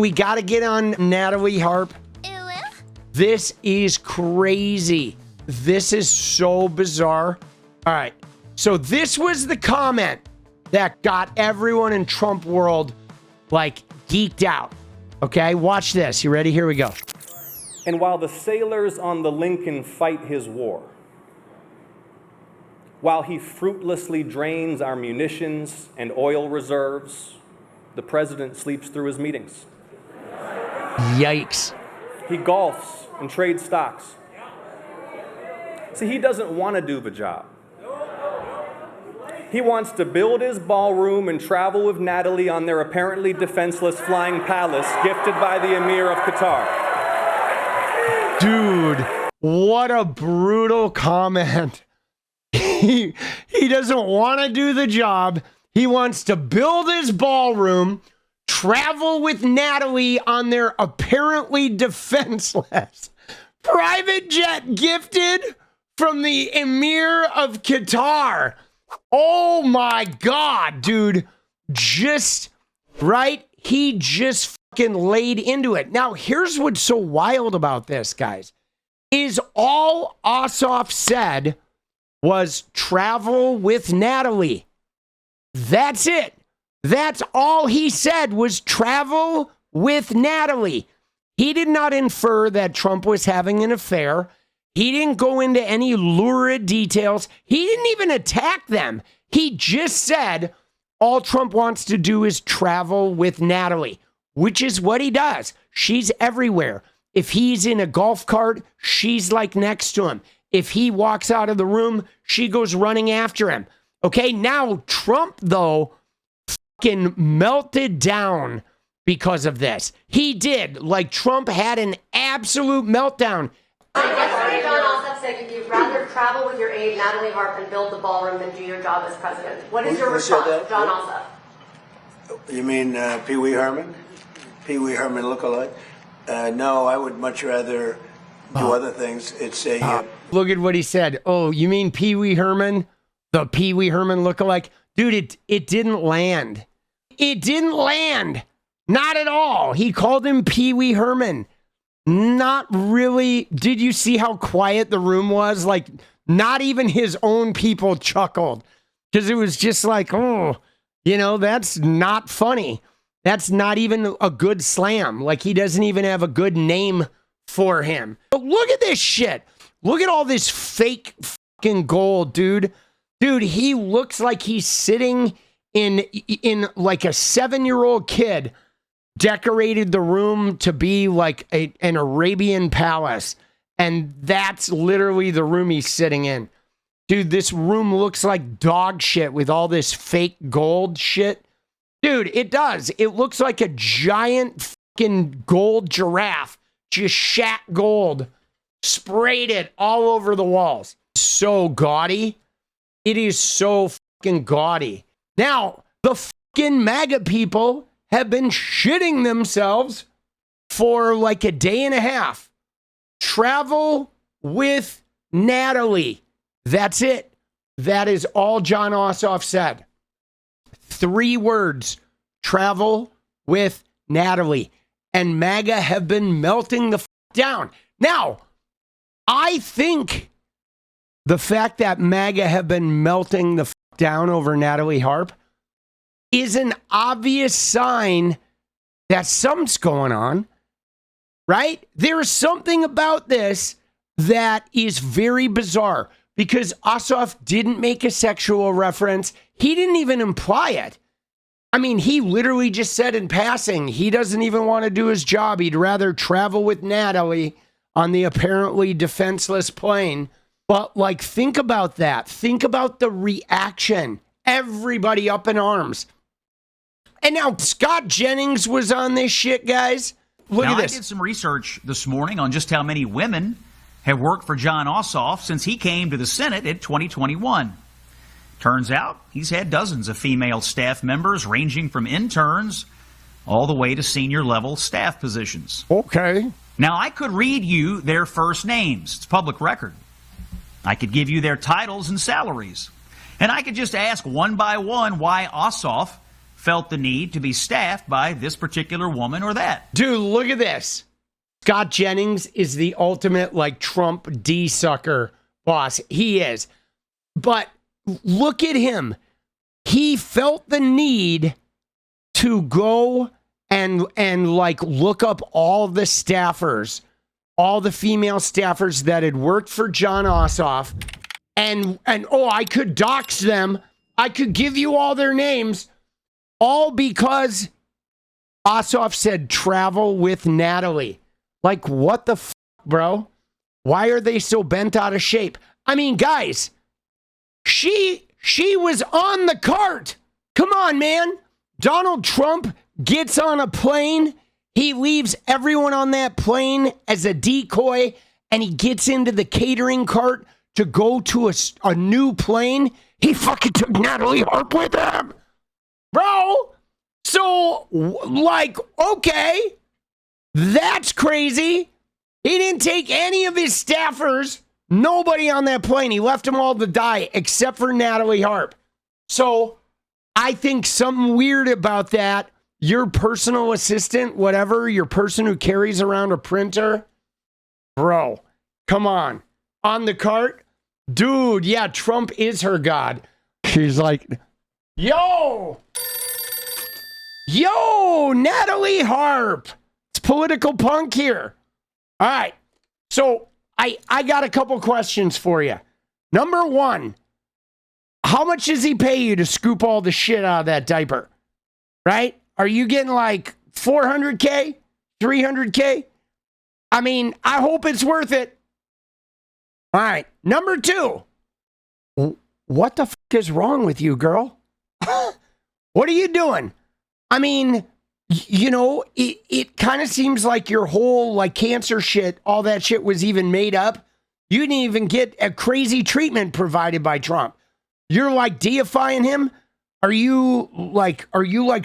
We got to get on Natalie Harp. This is crazy. This is so bizarre. All right. So this was the comment that got everyone in Trump world like geeked out. Okay, watch this. You ready? Here we go. And while the sailors on the Lincoln fight his war, while he fruitlessly drains our munitions and oil reserves, the president sleeps through his meetings. Yikes. He golfs and trades stocks. See, he doesn't want to do the job. He wants to build his ballroom and travel with Natalie on their apparently defenseless flying palace gifted by the Emir of Qatar. Dude, what a brutal comment. He doesn't want to do the job. He wants to build his ballroom, travel with Natalie on their apparently defenseless private jet gifted from the Emir of Qatar. Oh my God, dude. Just, right? He just fucking laid into it. Now, here's what's so wild about this, guys, is all Ossoff said was travel with Natalie. That's it. That's all he said was travel with Natalie. He did not infer that Trump was having an affair. He didn't go into any lurid details. He didn't even attack them. He just said all Trump wants to do is travel with Natalie, which is what he does. She's everywhere. If he's in a golf cart, she's like next to him. If he walks out of the room, she goes running after him. Okay, now Trump, though, fucking melted down because of this. He did. Like, Trump had an absolute meltdown. Yesterday, Jon Ossoff said you'd rather travel with your aide, Natalie Harp, and build the ballroom than do your job as president. What is your response, Jon Ossoff? You mean Pee-wee Herman? Pee-wee Herman lookalike? No, I would much rather do other things. It's a... Look at what he said. Oh, you mean Pee-wee Herman? The Pee-wee Herman lookalike? Dude, it didn't land. It didn't land. Not at all. He called him Pee-wee Herman. Not really. Did you see how quiet the room was? Like, not even his own people chuckled. Because it was just like, oh, you know, that's not funny. That's not even a good slam. Like, he doesn't even have a good name for him. But look at this shit. Look at all this fake fucking gold, dude. Dude, he looks like he's sitting in like a 7-year-old kid decorated the room to be like an Arabian palace. And that's literally the room he's sitting in. Dude, this room looks like dog shit with all this fake gold shit. Dude, it does. It looks like a giant fucking gold giraffe. Just shat gold. Sprayed it all over the walls. So gaudy. It is so fucking gaudy. Now, the fucking MAGA people have been shitting themselves for like a day and a half. Travel with Natalie. That's it. That is all Jon Ossoff said. 3 words. Travel with Natalie. And MAGA have been melting the down. Now, I think the fact that MAGA have been melting the down over Natalie Harp is an obvious sign that something's going on, right? There is something about this that is very bizarre because Ossoff didn't make a sexual reference. He didn't even imply it. I mean, he literally just said in passing, he doesn't even want to do his job. He'd rather travel with Natalie on the apparently defenseless plane. But, like, think about that. Think about the reaction. Everybody up in arms. And now Scott Jennings was on this shit, guys. Look at this. I did some research this morning on just how many women have worked for Jon Ossoff since he came to the Senate in 2021. Turns out he's had dozens of female staff members ranging from interns all the way to senior level staff positions. Okay. Now, I could read you their first names. It's public record. I could give you their titles and salaries. And I could just ask one by one why Ossoff felt the need to be staffed by this particular woman or that. Dude, look at this. Scott Jennings is the ultimate, like, Trump D-sucker boss. He is. But look at him. He felt the need to go and like look up all the staffers, all the female staffers that had worked for Jon Ossoff, and oh, I could dox them. I could give you all their names, all because Ossoff said travel with Natalie. Like, what the f, bro? Why are they so bent out of shape? I mean, guys, she was on the cart. Come on, man. Donald Trump gets on a plane. He leaves everyone on that plane as a decoy, and he gets into the catering cart to go to a new plane. He fucking took Natalie Harp with him. Bro, so, like, okay, that's crazy. He didn't take any of his staffers, nobody on that plane. He left them all to die except for Natalie Harp. So I think something weird about that. Your personal assistant, whatever, your person who carries around a printer, bro, come on. On the cart, dude, yeah, Trump is her god. She's like, yo, Natalie Harp. It's political punk here. All right. So I got a couple questions for you. Number one, how much does he pay you to scoop all the shit out of that diaper? Right? Are you getting like $400K, $300K? I mean, I hope it's worth it. All right. Number two, what the fuck is wrong with you, girl? What are you doing? I mean, you know, it kind of seems like your whole like cancer shit, all that shit was even made up. You didn't even get a crazy treatment provided by Trump. You're like deifying him. Are you like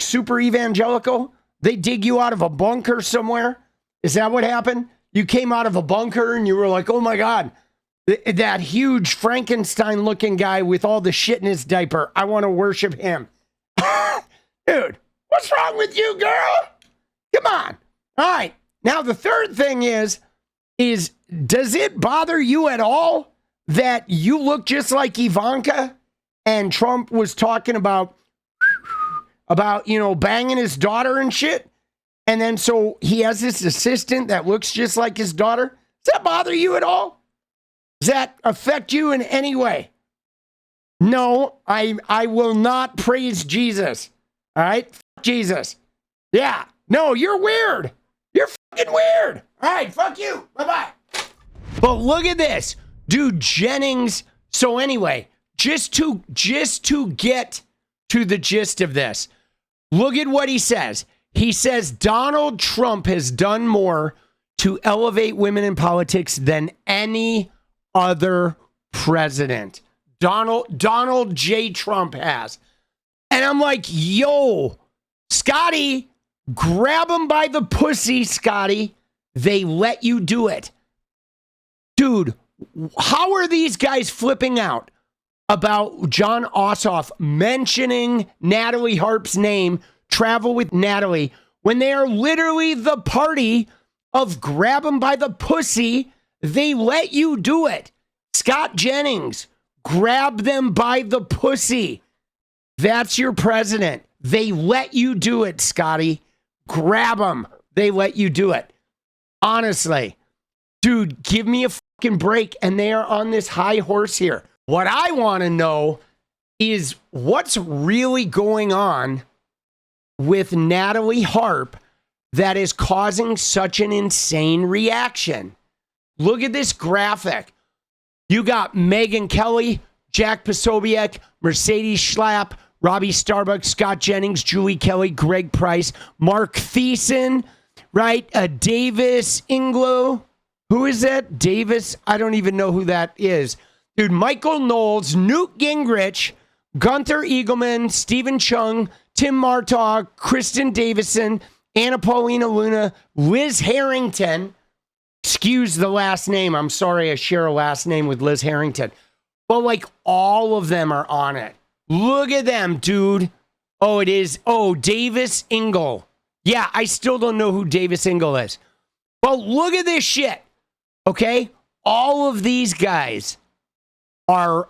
super evangelical? They dig you out of a bunker somewhere? Is that what happened? You came out of a bunker and you were like, oh my God, that huge Frankenstein looking guy with all the shit in his diaper. I want to worship him. Dude, what's wrong with you, girl? Come on. All right. Now, the third thing is does it bother you at all that you look just like Ivanka and Trump was talking about, you know, banging his daughter and shit? And then so he has this assistant that looks just like his daughter. Does that bother you at all? Does that affect you in any way? No, I will not praise Jesus. All right? Fuck Jesus. Yeah. No, you're weird. You're fucking weird. All right, fuck you. Bye-bye. But look at this. Dude, Jennings. So anyway, just to get to the gist of this, look at what he says. He says Donald Trump has done more to elevate women in politics than any other president. Donald J. Trump has. And I'm like, yo, Scotty, grab him by the pussy, Scotty. They let you do it. Dude, how are these guys flipping out about Jon Ossoff mentioning Natalie Harp's name, travel with Natalie, when they are literally the party of grab him by the pussy? They let you do it. Scott Jennings, grab them by the pussy. That's your president. They let you do it, Scotty. Grab them. They let you do it. Honestly, dude, give me a fucking break. And they are on this high horse here. What I want to know is what's really going on with Natalie Harp that is causing such an insane reaction. Look at this graphic. You got Megyn Kelly, Jack Posobiec, Mercedes Schlapp, Robbie Starbuck, Scott Jennings, Julie Kelly, Greg Price, Mark Thiessen, right? Davis Inglo. Who is that? Davis? I don't even know who that is. Dude, Michael Knowles, Newt Gingrich, Gunther Eagleman, Stephen Chung, Tim Martog, Kristen Davison, Anna Paulina Luna, Liz Harrington. Excuse the last name. I'm sorry I share a last name with Liz Harrington. But like all of them are on it. Look at them, dude. Oh, it is. Oh, 𝗙𝗪𝗎𝗋. Yeah, I still don't know who 𝗙𝗪𝗎𝗋 is. Well, look at this shit. Okay? All of these guys are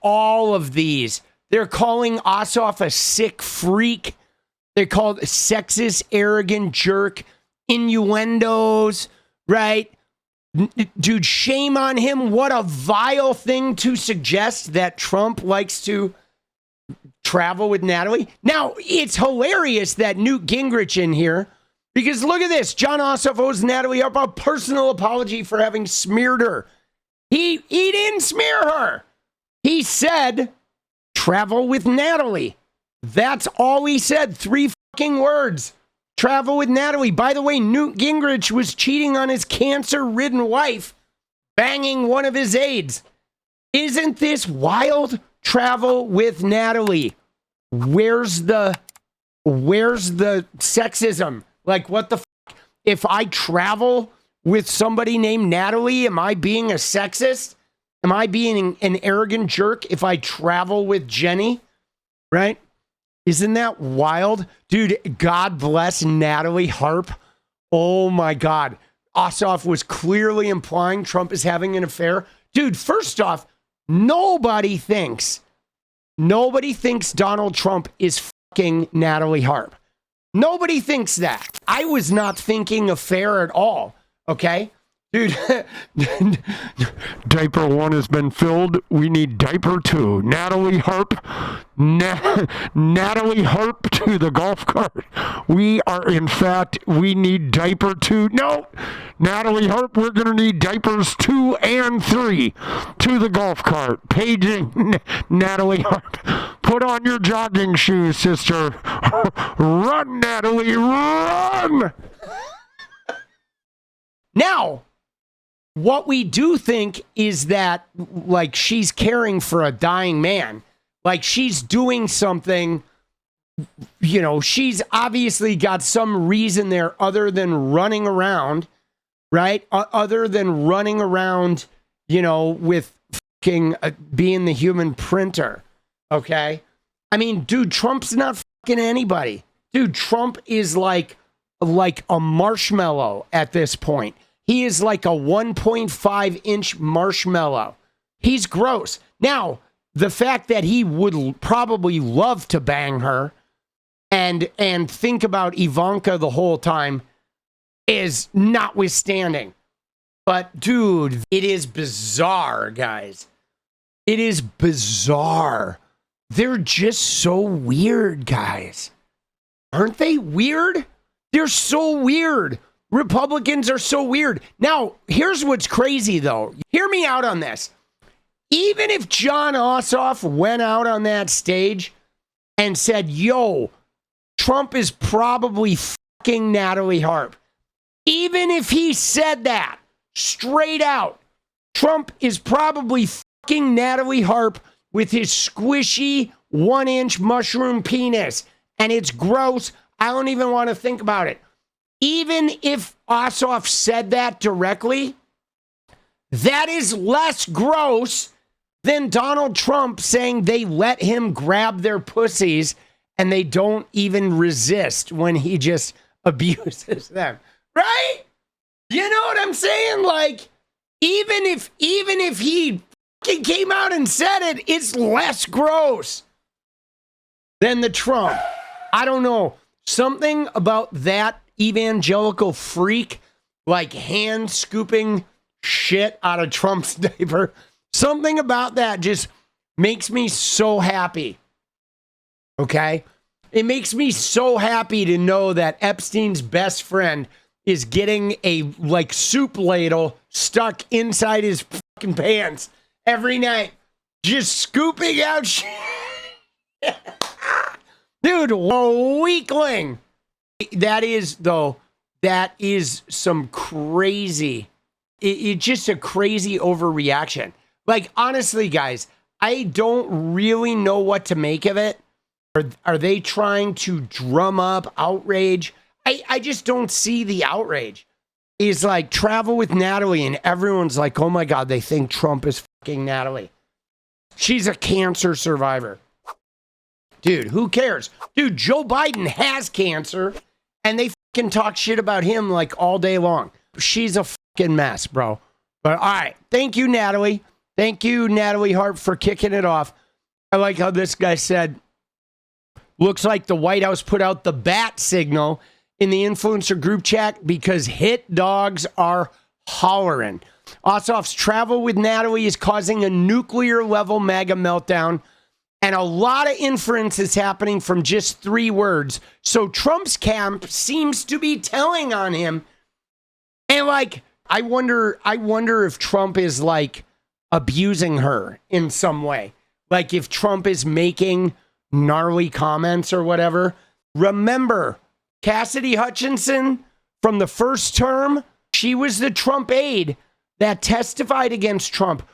all of these. They're calling Ossoff a sick freak. They're called sexist, arrogant jerk, innuendos, right? Dude, shame on him. What a vile thing to suggest that Trump likes to travel with Natalie. Now, it's hilarious that Newt Gingrich in here, because look at this. Jon Ossoff owes Natalie Harp a personal apology for having smeared her. He didn't smear her. He said, travel with Natalie. That's all he said. 3 fucking words. Travel with Natalie. By the way, Newt Gingrich was cheating on his cancer-ridden wife, banging one of his aides. Isn't this wild? Travel with Natalie. Where's the sexism? Like, what the fuck? If I travel with somebody named Natalie, am I being a sexist? Am I being an arrogant jerk if I travel with Jenny? Right? Isn't that wild? Dude, God bless Natalie Harp. Oh my God. Ossoff was clearly implying Trump is having an affair. Dude, first off, nobody thinks Donald Trump is fucking Natalie Harp. Nobody thinks that. I was not thinking affair at all. Okay? Dude, diaper 1 has been filled. We need diaper 2. Natalie Harp. Natalie Harp to the golf cart. We need diaper 2. No, Natalie Harp, we're going to need diapers 2 and 3 to the golf cart. Paging Natalie Harp. Put on your jogging shoes, sister. Run, Natalie, run! Now, what we do think is that, like, she's caring for a dying man. Like, she's doing something, you know, she's obviously got some reason there other than running around, right? Other than running around, you know, with fucking being the human printer, okay? I mean, dude, Trump's not fucking anybody. Dude, Trump is like a marshmallow at this point. He is like a 1.5-inch marshmallow. He's gross. Now, the fact that he would probably love to bang her and think about Ivanka the whole time is notwithstanding. But, dude, it is bizarre, guys. It is bizarre. They're just so weird, guys. Aren't they weird? They're so weird. Republicans are so weird. Now, here's what's crazy, though. Hear me out on this. Even if Jon Ossoff went out on that stage and said, yo, Trump is probably fucking Natalie Harp. Even if he said that straight out, Trump is probably fucking Natalie Harp with his squishy 1-inch mushroom penis. And it's gross. I don't even want to think about it. Even if Ossoff said that directly, that is less gross than Donald Trump saying they let him grab their pussies and they don't even resist when he just abuses them. Right? You know what I'm saying? Like, even if he fucking came out and said it, it's less gross than the Trump. I don't know. Something about that evangelical freak, like hand scooping shit out of Trump's diaper. Something about that just makes me so happy. Okay? It makes me so happy to know that Epstein's best friend is getting a, like, soup ladle stuck inside his fucking pants every night. Just scooping out shit. Dude, a weakling. That is some crazy, it's just a crazy overreaction. Like, honestly, guys, I don't really know what to make of it. Are they trying to drum up outrage? I just don't see the outrage. It's like travel with Natalie and everyone's like, oh my God, they think Trump is fucking Natalie. She's a cancer survivor. Dude, who cares? Dude, Joe Biden has cancer, and they fucking talk shit about him like all day long. She's a fucking mess, bro. But all right, thank you, Natalie. Thank you, Natalie Harp, for kicking it off. I like how this guy said, looks like the White House put out the bat signal in the influencer group chat because hit dogs are hollering. Ossoff's travel with Natalie is causing a nuclear-level MAGA meltdown, and a lot of inference is happening from just 3 words. So Trump's camp seems to be telling on him. And like, I wonder if Trump is like abusing her in some way. Like if Trump is making gnarly comments or whatever. Remember, Cassidy Hutchinson from the first term, she was the Trump aide that testified against Trump.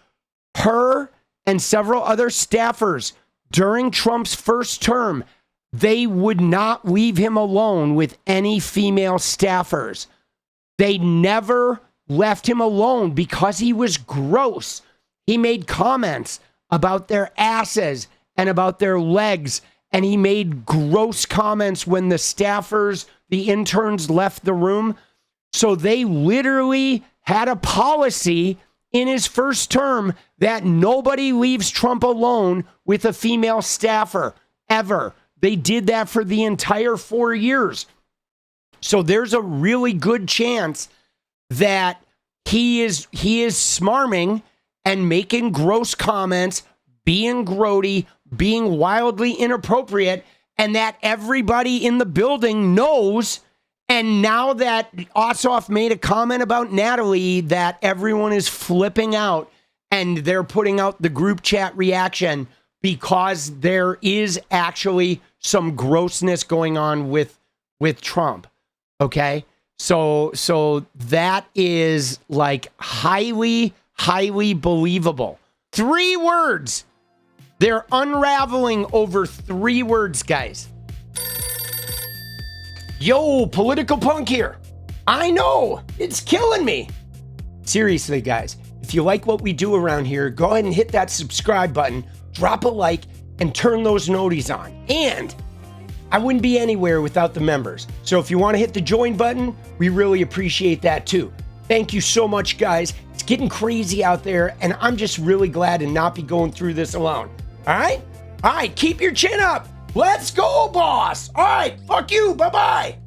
Her and several other staffers during Trump's first term, they would not leave him alone with any female staffers. They never left him alone because he was gross. He made comments about their asses and about their legs, and he made gross comments when the staffers, the interns left the room. So they literally had a policy in his first term that nobody leaves Trump alone with a female staffer, ever. They did that for the entire 4 years. So there's a really good chance that he is smarming and making gross comments, being grody, being wildly inappropriate, and that everybody in the building knows. And now that Ossoff made a comment about Natalie, that everyone is flipping out and they're putting out the group chat reaction because there is actually some grossness going on with Trump. Okay? So that is like highly, highly believable. 3 words. They're unraveling over 3 words, guys. Yo, political punk here. I know, it's killing me. Seriously, guys, if you like what we do around here, go ahead and hit that subscribe button, drop a like, and turn those noties on. And I wouldn't be anywhere without the members. So if you want to hit the join button, we really appreciate that too. Thank you so much, guys. It's getting crazy out there, and I'm just really glad to not be going through this alone. All right? All right, keep your chin up. Let's go, boss. All right, fuck you. Bye-bye.